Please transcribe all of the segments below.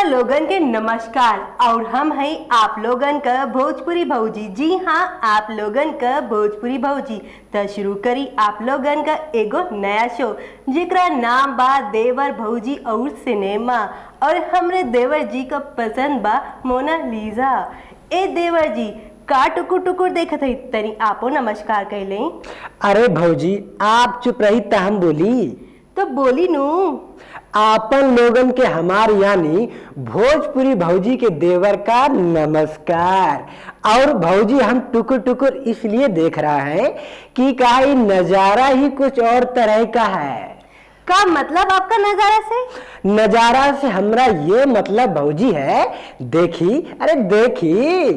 लोगन के नमस्कार। और हम हैं आप लोगन का भोजपुरी भौजी। जी हाँ, आप लोगन का भोजपुरी भौजी। तो शुरू करी आप लोगन का एगो नया शो जेकरा नाम बा देवर भौजी और सिनेमा। और हमरे देवर जी का पसंद बा मोनालिसा। ए देवर जी का टुकुर टुकुर देखत है, तनी आपो नमस्कार कहले। अरे भौजी आप चुप रही त हम बोली। तो बोली नू। आपन लोगन के हमार यानी भोजपुरी भौजी के देवर का नमस्कार। और भौजी हम टुकुर टुकुर इसलिए देख रहा है कि का ये नजारा ही कुछ और तरह का है। का मतलब आपका नजारा से? नजारा से हमरा ये मतलब भौजी है, देखी अरे देखी।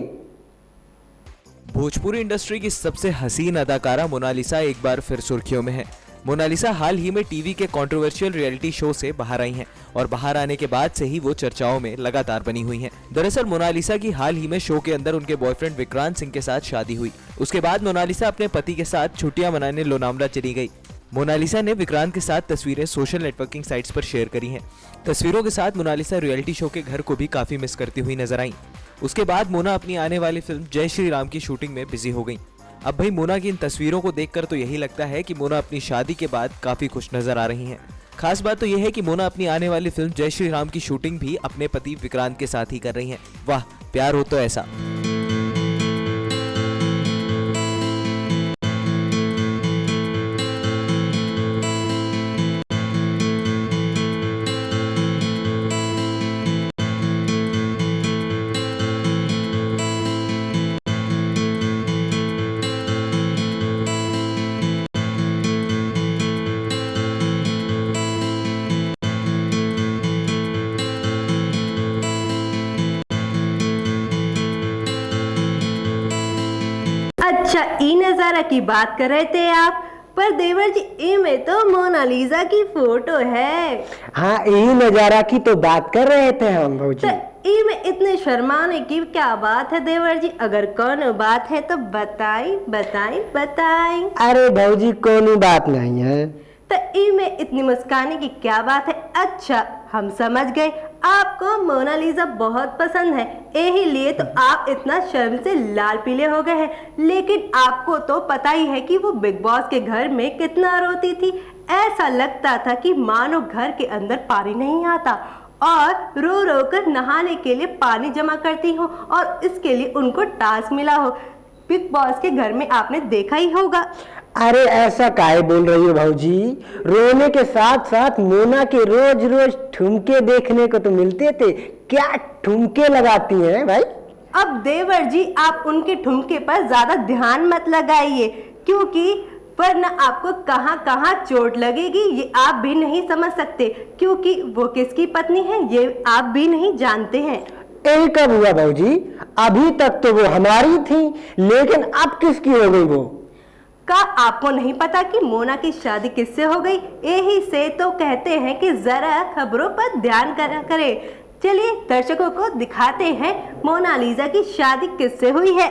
भोजपुरी इंडस्ट्री की सबसे हसीन अदाकारा मोनालिसा एक बार फिर सुर्खियों में है। मोनालिसा हाल ही में टीवी के कंट्रोवर्शियल रियलिटी शो से बाहर आई हैं और बाहर आने के बाद से ही वो चर्चाओं में लगातार बनी हुई हैं। दरअसल मोनालिसा की हाल ही में शो के अंदर उनके बॉयफ्रेंड विक्रांत सिंह के साथ शादी हुई। उसके बाद मोनालिसा अपने पति के साथ छुट्टियां मनाने लोनावला चली गई। मोनालिसा ने विक्रांत के साथ तस्वीरें सोशल नेटवर्किंग साइट्स पर शेयर करी हैं। तस्वीरों के साथ मोनालिसा रियलिटी शो के घर को भी काफी मिस करती हुई नजर आई। उसके बाद मोना अपनी आने वाली फिल्म जय श्री राम की शूटिंग में बिजी हो गई। अब भाई मोना की इन तस्वीरों को देखकर तो यही लगता है कि मोना अपनी शादी के बाद काफी खुश नजर आ रही हैं। खास बात तो यह है कि मोना अपनी आने वाली फिल्म जय श्री राम की शूटिंग भी अपने पति विक्रांत के साथ ही कर रही हैं। वाह, प्यार हो तो ऐसा। अच्छा, ई नजारा की बात कर रहे थे आप। पर देवर जी ई में तो मोनालिसा की फोटो है। हाँ, यही नजारा की तो बात कर रहे थे हम भौजी। तो ई में इतने शर्माने की क्या बात है देवर जी? अगर कौन बात है तो बताई बताई बताई। अरे भौजी कोई बात नहीं है। तो ई में इतनी मुस्काने की क्या बात है? अच्छा, हम समझ गए आपको मोनालिसा बहुत पसंद है, यही लिए तो आप इतना शर्म से लाल पीले हो गए हैं। लेकिन आपको तो पता ही है कि वो बिग बॉस के घर में कितना रोती थी। ऐसा लगता था कि मानो घर के अंदर पानी नहीं आता और रो रो कर नहाने के लिए पानी जमा करती हो और इसके लिए उनको टास्क मिला हो। बिग बॉस के घर में आपने देखा ही होगा। अरे ऐसा काहे बोल रही हो भौजी? रोने के साथ साथ मोना के रोज रोज ठुमके देखने को तो मिलते थे। क्या ठुमके लगाती हैं भाई? अब देवर जी आप उनके ठुमके पर ज्यादा ध्यान मत लगाइए, क्योंकि वरना आपको कहां कहां चोट लगेगी ये आप भी नहीं समझ सकते। क्योंकि वो किसकी पत्नी है ये आप भी नहीं जानते हैं। यही कब हुआ भौजी? अभी तक तो वो हमारी थी, लेकिन अब किसकी हो गई वो? का आपको नहीं पता कि मोना की शादी किससे हो गई? यही से तो कहते हैं कि जरा खबरों पर ध्यान करें। चलिए दर्शकों को दिखाते हैं मोनालिसा की शादी किससे हुई है।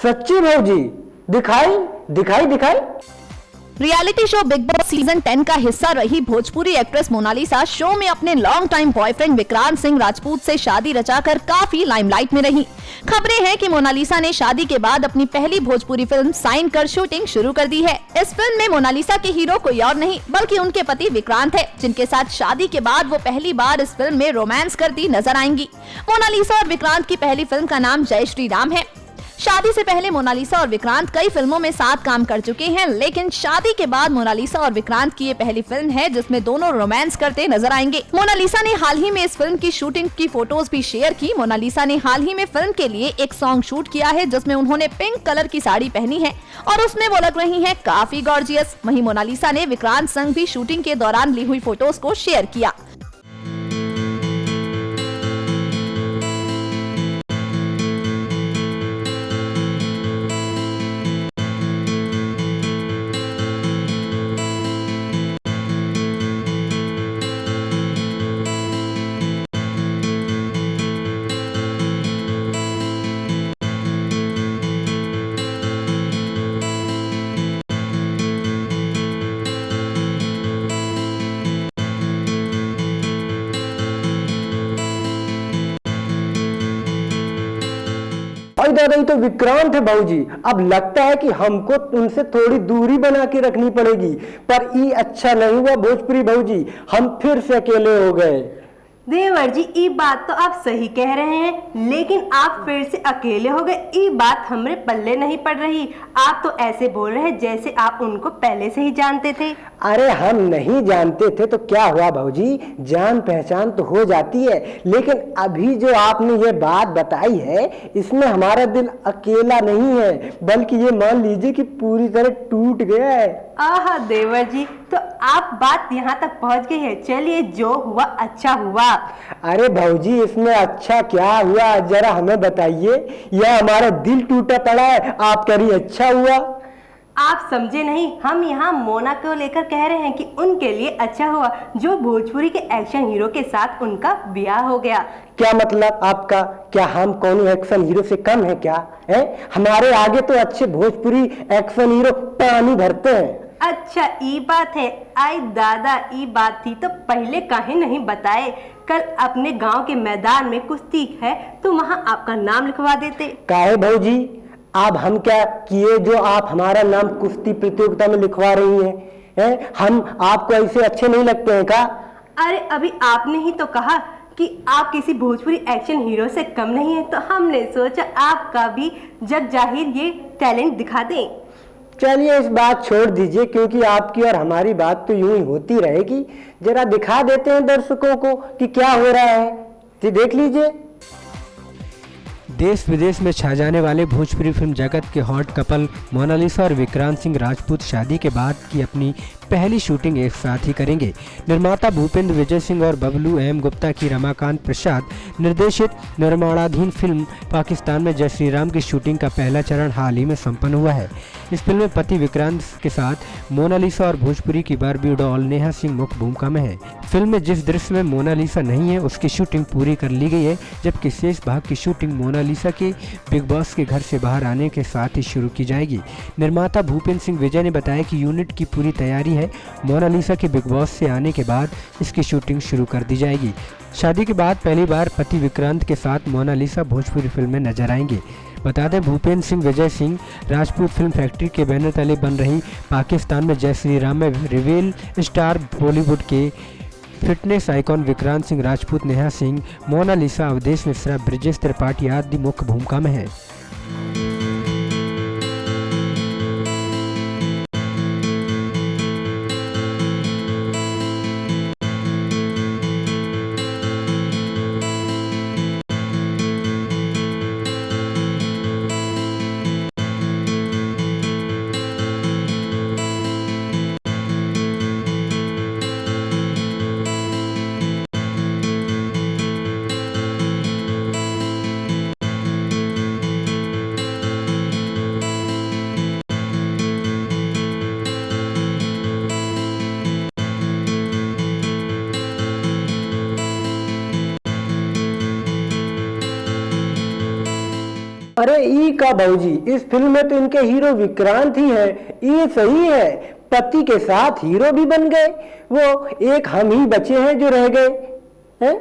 सच्ची भौजी? दिखाई दिखाई दिखाई। Reality show big boss season 10 का हिस्सा रही भोजपुरी एक्ट्रेस मोनालिसा शो में अपने long time boyfriend Vikrant Singh Rajput से शादी रचाकर काफी लाइमलाइट में रही। खबरें हैं कि मोनालिसा ने शादी के बाद अपनी पहली भोजपुरी फिल्म साइन कर शूटिंग शुरू कर दी है। इस फिल्म में मोनालिसा के हीरो कोई और नहीं बल्कि उनके पति विक्रांत है, जिनके साथ शादी के बाद वो पहली बार इस फिल्म में रोमांस करती नजर आएंगी। मोनालिसा और विक्रांत की पहली फिल्म का नाम जय श्री राम है। शादी से पहले मोनालिसा और विक्रांत कई फिल्मों में साथ काम कर चुके हैं, लेकिन शादी के बाद मोनालिसा और विक्रांत की ये पहली फिल्म है जिसमें दोनों रोमांस करते नजर आएंगे। मोनालिसा ने हाल ही में इस फिल्म की शूटिंग की फोटोज भी शेयर की। मोनालिसा ने हाल ही में फिल्म के लिए एक सॉन्ग शूट किया है जिसमें उन्होंने पिंक कलर की साड़ी पहनी है और उसमें वो लग रही है काफी गॉर्जियस। वहीं मोनालिसा ने विक्रांत संग भी शूटिंग के दौरान ली हुई फोटोज को शेयर किया। और दादा ये तो विक्रांत है भाऊजी, अब लगता है कि हमको उनसे थोड़ी दूरी बना के रखनी पड़ेगी। पर ये अच्छा नहीं हुआ भोजपुरी भाऊजी, हम फिर से अकेले हो गए। देवर जी ये बात तो आप सही कह रहे हैं, लेकिन आप फिर से अकेले हो गए, ये बात हमरे पल्ले नहीं पड़ रही। आप तो ऐसे बोल रहे हैं जैसे आप उनको पहले से ही जानते थे। अरे हम नहीं जानते थे तो क्या हुआ भाऊजी, जान पहचान तो हो जाती है, लेकिन अभी जो आपने ये बात बताई है इसमें हमारा दिल अकेला नहीं है, बल्कि ये मान लीजिए कि पूरी तरह टूट गया है। आहा देवर जी, तो आप बात यहाँ तक पहुँच गई है। चलिए जो हुआ अच्छा हुआ। अरे भाऊजी इसमें अच्छा क्या हुआ जरा हमें बताइए, या हमारा दिल टूटा पड़ा है आप कह रही अच्छा हुआ। आप समझे नहीं, हम यहाँ मोना को लेकर कह रहे हैं कि उनके लिए अच्छा हुआ जो भोजपुरी के एक्शन हीरो के साथ उनका ब्याह हो गया। क्या मतलब आपका, क्या हम कौन एक्शन हीरो से कम है क्या है? हमारे आगे तो अच्छे भोजपुरी एक्शन हीरो पानी भरते हैं। अच्छा ये बात है, आई दादा ये बात थी तो पहले काहे नहीं बताए। कल अपने गांव के मैदान में कुश्ती है तो वहाँ आपका नाम लिखवा देते। काहे भाऊजी, आप हम क्या किए जो आप हमारा नाम कुश्ती प्रतियोगिता में लिखवा रही हैं? हम आपको ऐसे अच्छे नहीं लगते हैं का? अरे अभी आपने ही तो कहा कि आप किसी भोजपुरी एक्शन हीरो से कम नहीं है, तो हमने सोचा आपका भी जग जाहिर ये टैलेंट दिखा दें। चलिए इस बात छोड़ दीजिए, क्योंकि आपकी और हमारी बात तो यूं ही होती रहेगी। जरा दिखा देते हैं दर्शकों को कि क्या हो रहा है, जी देख लीजिए। देश विदेश में छा जाने वाले भोजपुरी फिल्म जगत के हॉट कपल मोनालिसा और विक्रांत सिंह राजपूत शादी के बाद की अपनी पहली शूटिंग एक साथ ही करेंगे। निर्माता भूपेंद्र विजय सिंह और बबलू एम गुप्ता की रमाकांत प्रसाद निर्देशित निर्माणाधीन फिल्म पाकिस्तान में जय श्री राम की शूटिंग का पहला चरण हाल ही में संपन्न हुआ है। इस फिल्म में पति विक्रांत के साथ मोनालिसा और भोजपुरी की बार्बी डॉल नेहा सिंह मुख्य भूमिका में है। फिल्म में जिस दृश्य में मोनालिसा नहीं है उसकी शूटिंग पूरी कर ली गई है, जबकि शेष भाग की शूटिंग मोनालिसा के बिग बॉस के घर से बाहर आने के साथ ही शुरू की जाएगी। निर्माता भूपेंद्र सिंह विजय ने बताया कि यूनिट की पूरी तैयारी है, मोनालिसा के बिग बॉस से आने के बाद इसकी शूटिंग शुरू कर दी जाएगी। शादी के बाद पहली बार पति विक्रांत के साथ मोनालिसा भोजपुरी फिल्म में नजर आएंगे। बता दें भूपेंद्र सिंह विजय सिंह राजपूत फिल्म फैक्ट्री के बैनर तले बन रही पाकिस्तान में जय श्री राम में रिवेल स्टार बॉलीवुड के फिटनेस आइकॉन विक्रांत सिंह राजपूत, नेहा सिंह, मोनालिसा, अवधेश मिश्रा, ब्रिजेश त्रिपाठी आदि मुख्य भूमिका में है। अरे ई का भाऊजी, इस फिल्म में तो इनके हीरो विक्रांत ही है। ये सही है, पति के साथ हीरो भी बन गए, वो एक हम ही बचे हैं जो रह गए हैं।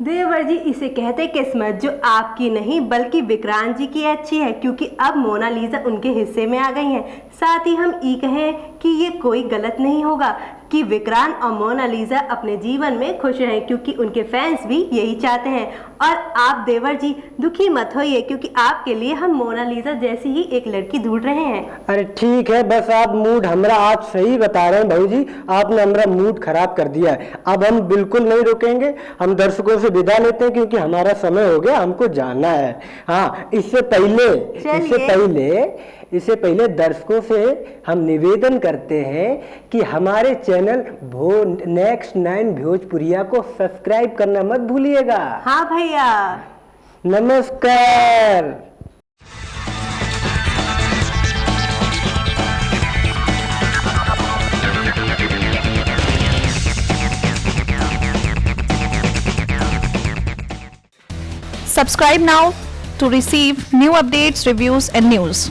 देवर जी इसे कहते किस्मत जो आपकी नहीं बल्कि विक्रांत जी की अच्छी है, क्योंकि अब मोनालिसा उनके हिस्से में आ गई हैं। साथ ही हम ये कहें कि ये कोई गलत नहीं होगा कि विक्रांत और मोनालिसा अपने जीवन में खुश रहें, क्योंकि उनके फैंस भी यही चाहते हैं। और आप देवर जी दुखी मत होइए, क्योंकि आपके लिए हम मोनालिसा जैसी ही एक लड़की ढूंढ रहे हैं। अरे ठीक है, बस आप मूड हमारा आज सही बता रहे हैं भाऊजी, आपने हमारा मूड खराब कर दिया है। अब हम बिल्कुल नहीं रुकेंगे, हम दर्शकों से विदा लेते हैं क्योंकि हमारा समय हो गया, हमको जाना है। हाँ, इससे पहले दर्शकों से हम निवेदन करते हैं कि हमारे चैनल नेक्स्ट 9 भोजपुरिया को सब्सक्राइब करना मत भूलिएगा। हाँ भैया, नमस्कार। Subscribe now to receive new updates, reviews and news.